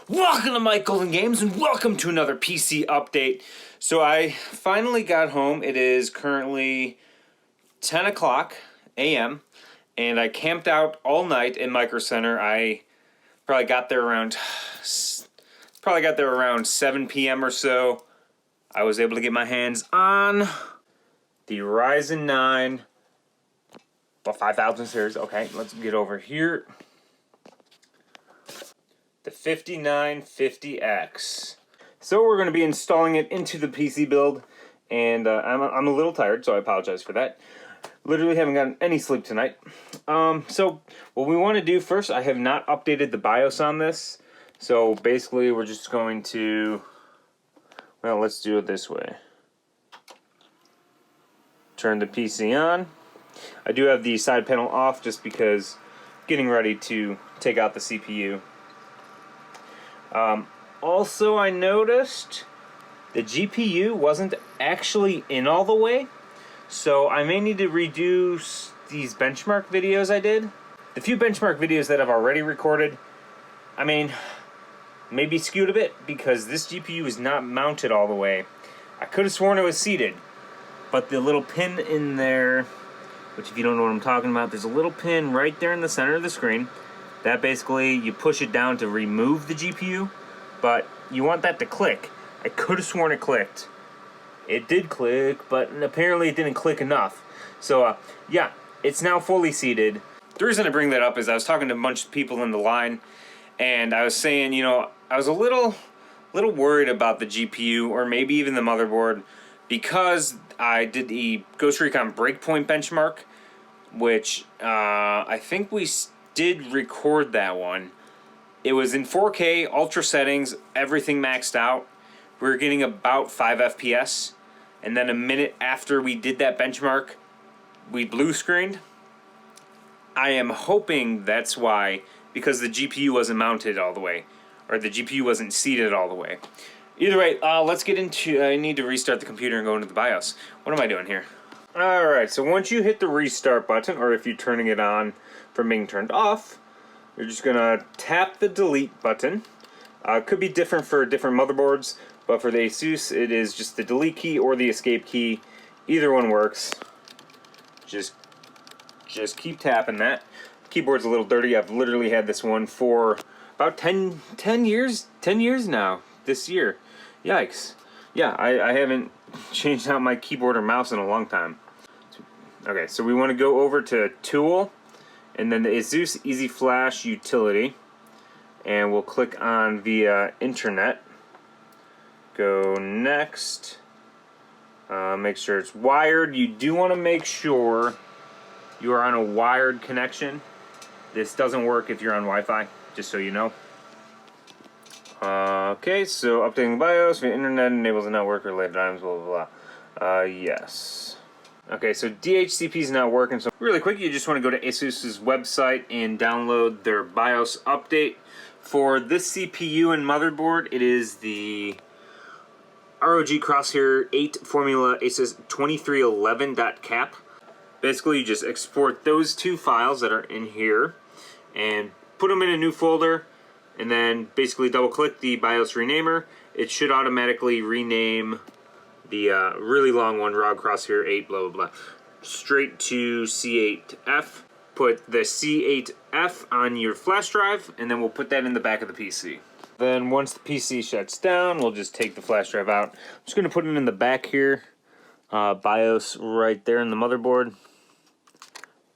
Welcome to mikegoldengames and welcome to another PC update. So I finally got home. It is currently 10 o'clock a.m. and I camped out all night in microcenter. I probably got there around 7 p.m. or so. I was able to get my hands on the Ryzen 9 5000 series. Okay, let's get over here. The 5950X. So we're going to be installing it into the PC build, and I'm a little tired, so I apologize for that. Literally haven't gotten any sleep tonight. So what we want to do first, I have not updated the BIOS on this, so basically we're just going to, well, let's do it this way. Turn the PC on. I do have the side panel off just because getting ready to take out the CPU. Also, I noticed the GPU wasn't actually in all the way, so I may need to redo these benchmark videos I did. The few benchmark videos that I've already recorded, I mean, maybe skewed a bit because this GPU is not mounted all the way. I could have sworn it was seated, but the little pin in there, which if you don't know what I'm talking about, there's a little pin right there in the center of the screen. That basically, you push it down to remove the GPU, but you want that to click. I could have sworn it clicked. It did click, but apparently it didn't click enough. So, yeah, it's now fully seated. The reason I bring that up is I was talking to a bunch of people in the line, and I was saying, you know, I was a little worried about the GPU, or maybe even the motherboard, because I did the Ghost Recon Breakpoint benchmark, which I think we did record that one. It was in 4K, ultra settings, everything maxed out. We were getting about 5 FPS, and then a minute after we did that benchmark, we blue screened. I am hoping that's why, because the GPU wasn't mounted all the way, or the GPU wasn't seated all the way. Either way, let's get into, I need to restart the computer and go into the BIOS. What am I doing here? Alright, so once you hit the restart button, or if you're turning it on from being turned off, you're just going to tap the delete button. It could be different for different motherboards, but for the Asus, it is just the delete key or the escape key. Either one works. Just keep tapping that. The keyboard's a little dirty. I've literally had this one for about 10 years now, this year. Yikes. Yeah, I haven't changed out my keyboard or mouse in a long time. Okay, so we want to go over to Tool, and then the Asus Easy Flash Utility, and we'll click on via Internet. Go next. Make sure it's wired. You do want to make sure you are on a wired connection. This doesn't work if you're on Wi-Fi, just so you know. Okay, so updating the BIOS via Internet enables the network related items, blah, blah, blah. Yes. Okay, so DHCP is not working, so really quick, you just want to go to Asus's website and download their BIOS update. For this CPU and motherboard, it is the ROG Crosshair VIII Formula Asus 2311.cap. Basically, you just export those two files that are in here and put them in a new folder, and then basically double-click the BIOS renamer. It should automatically rename the really long one, ROG Crosshair VIII, blah, blah, blah, straight to C8F. Put the C8F on your flash drive, and then we'll put that in the back of the PC. Then once the PC shuts down, we'll just take the flash drive out. I'm just going to put it in the back here. BIOS right there in the motherboard.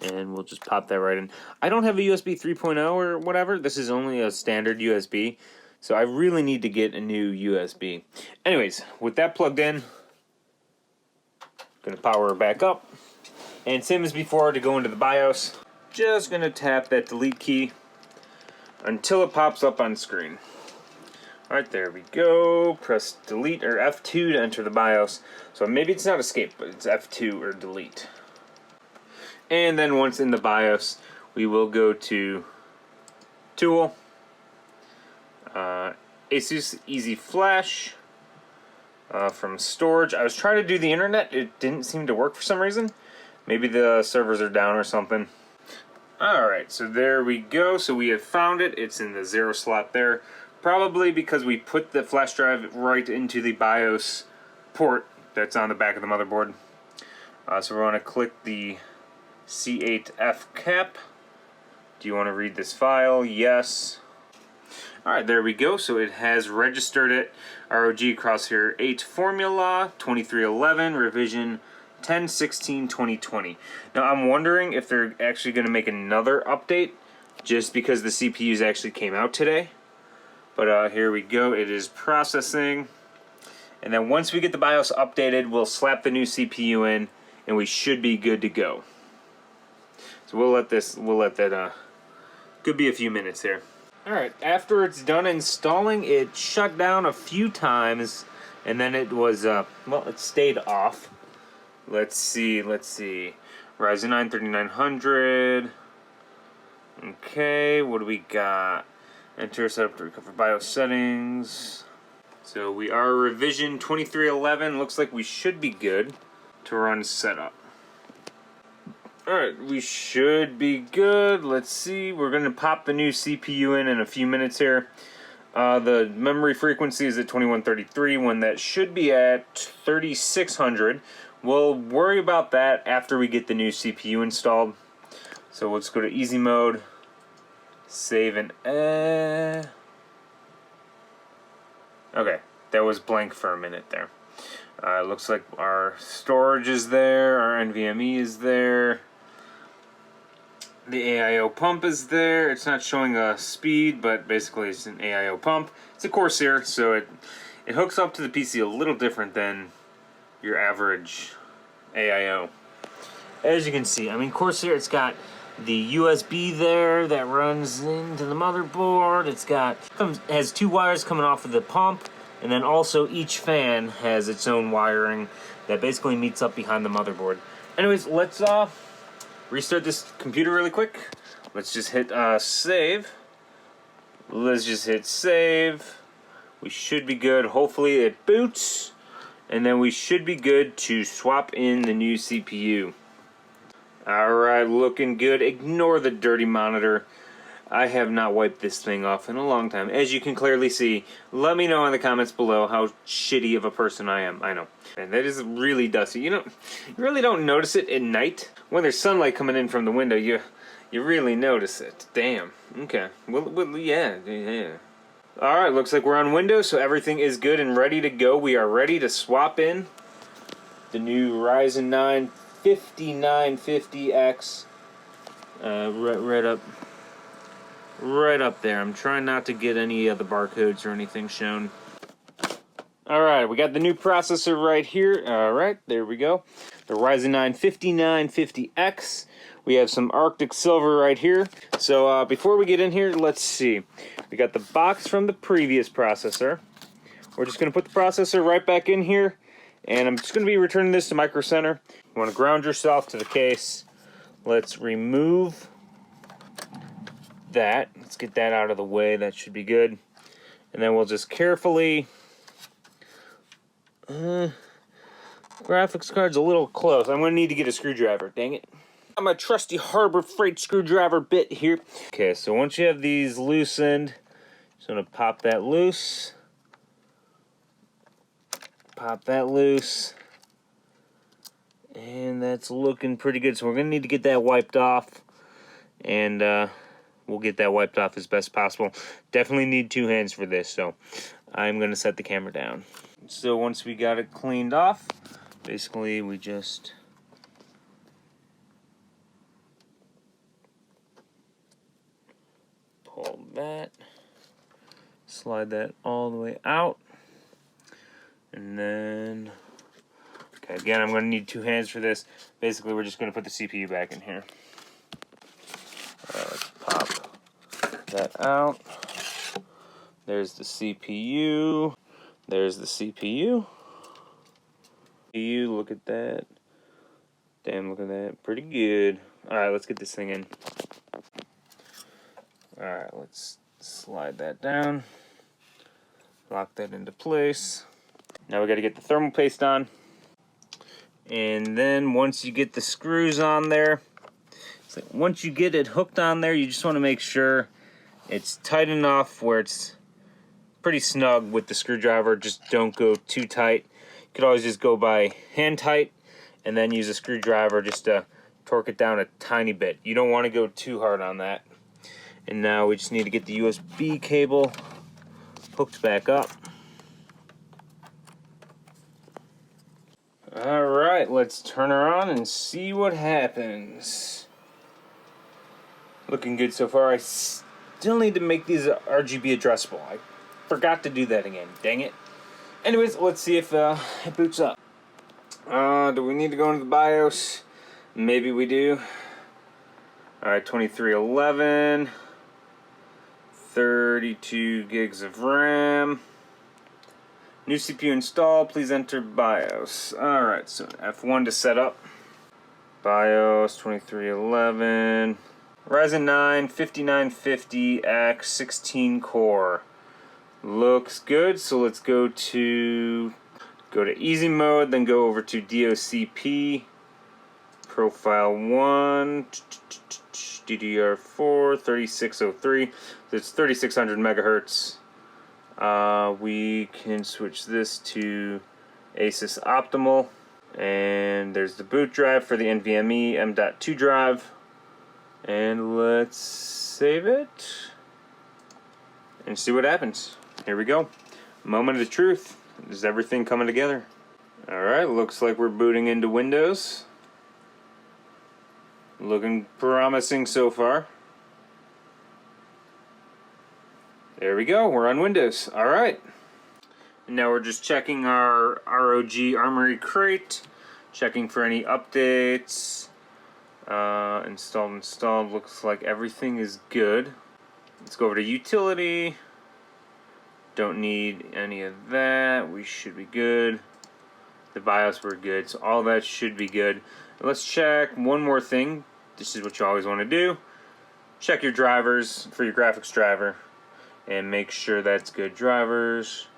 And we'll just pop that right in. I don't have a USB 3.0 or whatever. This is only a standard USB. So I really need to get a new USB. Anyways, with that plugged in, going to power it back up. And same as before, to go into the BIOS, just going to tap that delete key until it pops up on screen. Alright, there we go. Press delete or F2 to enter the BIOS. So maybe it's not escape, but it's F2 or delete. And then once in the BIOS, we will go to Tool, Asus Easy Flash, from storage. I was trying to do the internet. It didn't seem to work for some reason. Maybe the servers are down or something. Alright, so there we go. So we have found it. It's in the 0 slot there. Probably because we put the flash drive right into the BIOS port that's on the back of the motherboard. So we're going to click the C8F cap. Do you want to read this file? Yes. Alright, there we go. So it has registered it. ROG Crosshair VIII Formula 2311 revision 10/16/2020. Now I'm wondering if they're actually going to make another update just because the CPUs actually came out today. But here we go. It is processing. And then once we get the BIOS updated, we'll slap the new CPU in and we should be good to go. So we'll let that could be a few minutes here. Alright, after it's done installing, it shut down a few times and then it was, well, it stayed off. Let's see. Ryzen 9 3900. Okay, what do we got? Enter setup to recover BIOS settings. So we are revision 2311. Looks like we should be good to run setup. Alright, we should be good. Let's see. We're going to pop the new CPU in a few minutes here. The memory frequency is at 2133 when that should be at 3600. We'll worry about that after we get the new CPU installed. So let's go to easy mode. Save and okay, that was blank for a minute there. It looks like our storage is there, our NVMe is there. The AIO pump is there. It's not showing a speed, but basically it's an AIO pump. It's a Corsair, so it hooks up to the PC a little different than your average AIO. As you can see, I mean, Corsair, it's got the USB there that runs into the motherboard. Has two wires coming off of the pump, and then also each fan has its own wiring that basically meets up behind the motherboard. Anyways, let's restart this computer really quick. Let's just hit save. Let's just hit save. We should be good. Hopefully it boots. And then we should be good to swap in the new CPU. Alright, looking good. Ignore the dirty monitor. I have not wiped this thing off in a long time. As you can clearly see, let me know in the comments below how shitty of a person I am. I know. And that is really dusty. You really don't notice it at night. When there's sunlight coming in from the window, you really notice it. Damn. Okay. Well yeah. Alright, looks like we're on Windows, so everything is good and ready to go. We are ready to swap in the new Ryzen 9 5950X. Right up there. I'm trying not to get any of the barcodes or anything shown. Alright, we got the new processor right here. Alright, there we go. The Ryzen 9 5950X. We have some Arctic Silver right here. So before we get in here, let's see. We got the box from the previous processor. We're just going to put the processor right back in here. And I'm just going to be returning this to microcenter. You want to ground yourself to the case. Let's remove that. Let's get that out of the way. That should be good. And then we'll just carefully... graphics card's a little close. I'm going to need to get a screwdriver. Dang it. Got my trusty Harbor Freight screwdriver bit here. Okay, so once you have these loosened, just going to pop that loose. Pop that loose. And that's looking pretty good. So we're going to need to get that wiped off. And we'll get that wiped off as best possible. Definitely need two hands for this. So I'm going to set the camera down. So once we got it cleaned off, basically we just pull that, slide that all the way out, and then, okay, again, I'm going to need two hands for this. Basically, we're just going to put the CPU back in here. Let's pop that out. There's the CPU. There's the CPU. Look at that. Damn, look at that. Pretty good. Alright, let's get this thing in. Alright, let's slide that down. Lock that into place. Now we got to get the thermal paste on. And then once you get the screws on there, it's like once you get it hooked on there, you just want to make sure it's tight enough where it's pretty snug with the screwdriver. Just don't go too tight. You could always just go by hand tight and then use a screwdriver just to torque it down a tiny bit. You don't want to go too hard on that. And now we just need to get the USB cable hooked back up. Alright, let's turn her on and see what happens. Looking good so far. I still need to make these RGB addressable. I forgot to do that again, dang it. Anyways, let's see if it boots up. Do we need to go into the BIOS? Maybe we do. Alright, 2311. 32 gigs of RAM. New CPU installed, please enter BIOS. Alright, so F1 to set up. BIOS 2311. Ryzen 9 5950X 16 core. Looks good, so let's go to easy mode, then go over to DOCP. Profile 1. DDR4 3603. So it's 3600 megahertz. We can switch this to Asus Optimal, and there's the boot drive for the NVMe M.2 drive, and let's save it and see what happens. Here we go. Moment of the truth. Is everything coming together? Alright, looks like we're booting into Windows. Looking promising so far. There we go, we're on Windows. Alright. Now we're just checking our ROG Armory crate, checking for any updates. Installed. Looks like everything is good. Let's go over to utility. Don't need any of that. We should be good. The BIOS we're good, so all that should be good. Let's check one more thing. This is what you always want to do. Check your drivers for your graphics driver and make sure that's good. Drivers,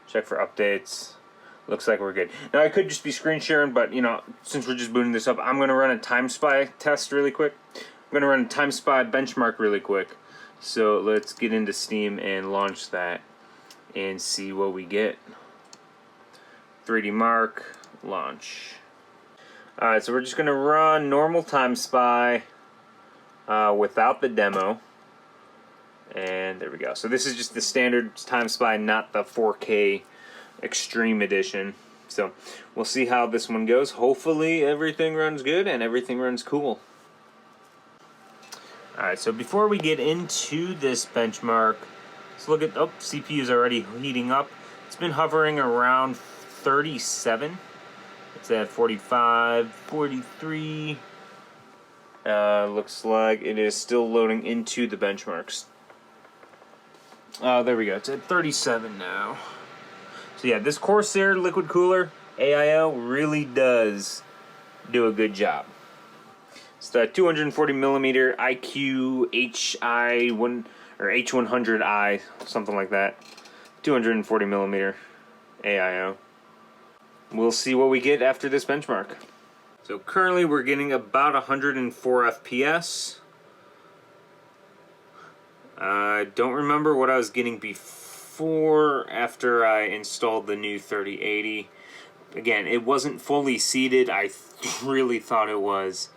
check for updates. Looks like we're good. Now I could just be screen sharing, but you know, since we're just booting this up, I'm gonna run a TimeSpy test really quick. I'm gonna run a TimeSpy benchmark really quick. So let's get into Steam and launch that and see what we get. 3D Mark, launch. Alright, so we're just gonna run normal TimeSpy without the demo. And there we go. So this is just the standard TimeSpy, not the 4K Extreme Edition. So we'll see how this one goes. Hopefully everything runs good and everything runs cool. Alright, so before we get into this benchmark, let's look at, CPU's already heating up. It's been hovering around 37. It's at 45, 43. Looks like it is still loading into the benchmarks. There we go. It's at 37 now. So yeah, this Corsair liquid cooler AIO really does do a good job. It's the 240 millimeter IQ HI1 or H100i, something like that. 240 millimeter AIO. We'll see what we get after this benchmark. So currently we're getting about 104 FPS. I don't remember what I was getting before after I installed the new 3080. Again, it wasn't fully seated. I really thought it was.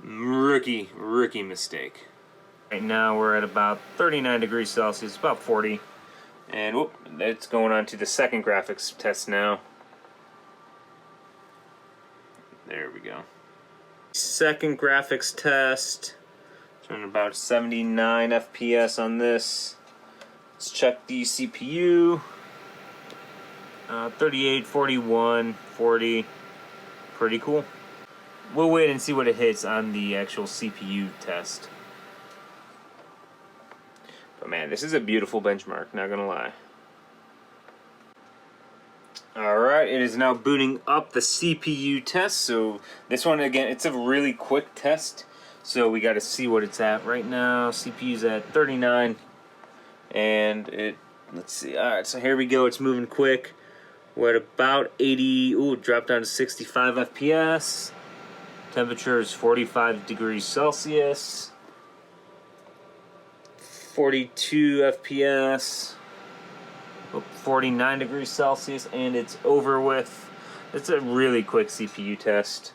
Rookie mistake. Right now we're at about 39 degrees Celsius, about 40. And whoop, it's going on to the second graphics test now. There we go. Second graphics test. Turning about 79 FPS on this. Let's check the CPU. 38, 41, 40. Pretty cool. We'll wait and see what it hits on the actual CPU test. But man, this is a beautiful benchmark, not gonna lie. Alright, it is now booting up the CPU test. So this one, again, it's a really quick test. So we got to see what it's at right now. CPU's at 39. And let's see. Alright, so here we go. It's moving quick. We're at about 80. Ooh, it dropped down to 65 FPS. Temperature is 45 degrees Celsius. 42 FPS. 49 degrees Celsius, and it's over with. It's a really quick CPU test.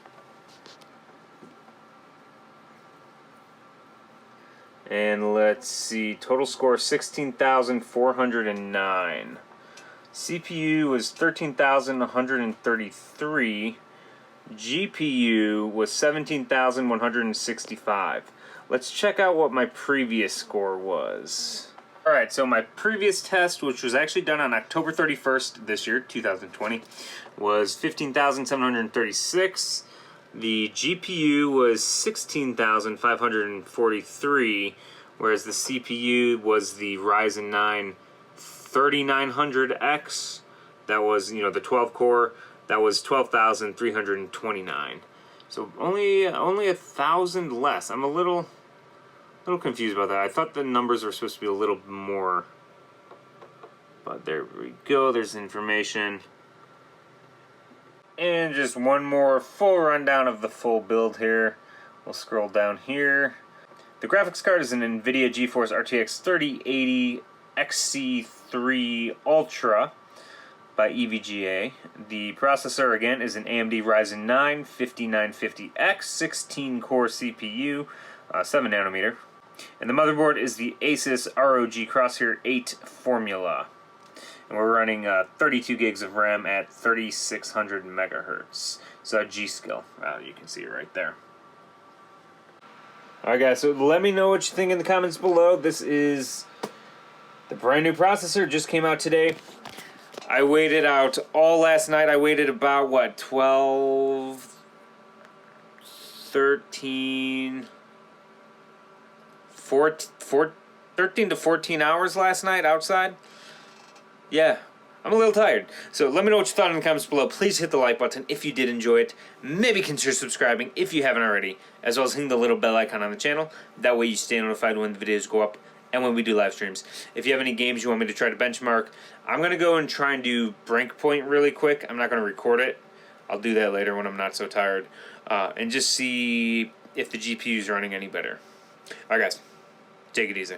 And let's see, total score 16,409. CPU was 13,133. GPU was 17,165. Let's check out what my previous score was. Alright, so my previous test, which was actually done on October 31st this year, 2020, was 15,736. The GPU was 16,543, whereas the CPU was the Ryzen 9 3900X. That was, the 12 core. That was 12,329. So only 1,000 less. I'm a little confused about that. I thought the numbers were supposed to be a little more. But there we go. There's information. And just one more full rundown of the full build here. We'll scroll down here. The graphics card is an Nvidia GeForce RTX 3080 XC3 Ultra by EVGA. The processor, again, is an AMD Ryzen 9 5950X 16-core CPU, 7 nanometer. And the motherboard is the Asus ROG Crosshair VIII formula. And we're running 32 gigs of RAM at 3600 megahertz. So G-Skill. You can see it right there. Alright guys, so let me know what you think in the comments below. This is the brand new processor, just came out today. I waited out all last night. I waited about, 13 to 14 hours last night outside. Yeah, I'm a little tired. So let me know what you thought in the comments below. Please hit the like button if you did enjoy it. Maybe consider subscribing if you haven't already, as well as hitting the little bell icon on the channel. That way you stay notified when the videos go up and when we do live streams. If you have any games you want me to try to benchmark, I'm going to go and try and do Breakpoint really quick. I'm not going to record it. I'll do that later when I'm not so tired. And just see if the GPU is running any better. Alright guys, take it easy.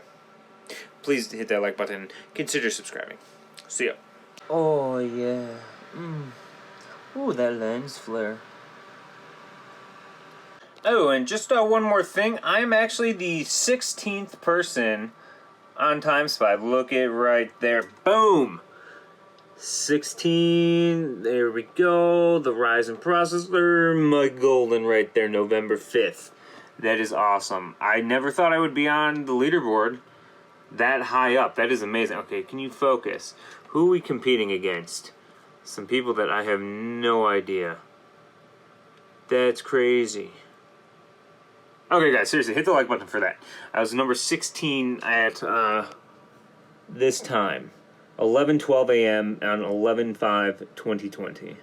Please hit that like button. Consider subscribing. See ya. Oh yeah. Ooh, that lens flare. Oh, and just one more thing. I'm actually the 16th person on TimeSpy. Look it right there. Boom! 16. There we go. The Ryzen processor. mikegolden right there, November 5th. That is awesome. I never thought I would be on the leaderboard that high up. That is amazing. Okay, can you focus? Who are we competing against? Some people that I have no idea. That's crazy. Okay, guys, seriously, hit the like button for that. I was number 16 at this time. 11:12 a.m. on 11/5/2020.